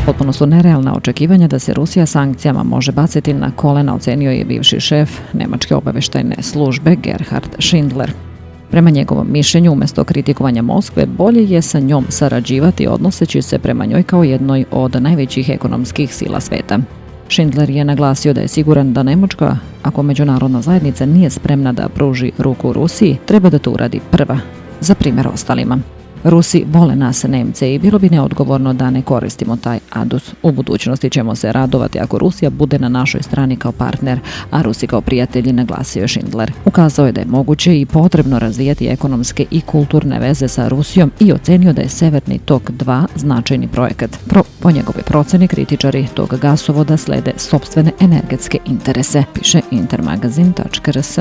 Potpuno su nerealna očekivanja da se Rusija sankcijama može baciti na kolena, ocenio je bivši šef nemačke obavještajne službe Gerhard Schindler. Prema njegovom mišljenju, umjesto kritikovanja Moskve, bolje je sa njom sarađivati odnoseći se prema njoj kao jednoj od najvećih ekonomskih sila sveta. Schindler je naglasio da je siguran da Nemačka, ako međunarodna zajednica nije spremna da pruži ruku Rusiji, treba da to uradi prva, za primjer ostalima. Rusi vole nas Nemce i bilo bi neodgovorno da ne koristimo taj adut. U budućnosti ćemo se radovati ako Rusija bude na našoj strani kao partner, a Rusi kao prijatelji, naglasio je Schindler. Ukazao je da je moguće i potrebno razvijati ekonomske i kulturne veze sa Rusijom i ocenio da je Severni tok 2 značajni projekat. Po njegove proceni, kritičari tog gasovoda slede sopstvene energetske interese, piše intermagazin.rs.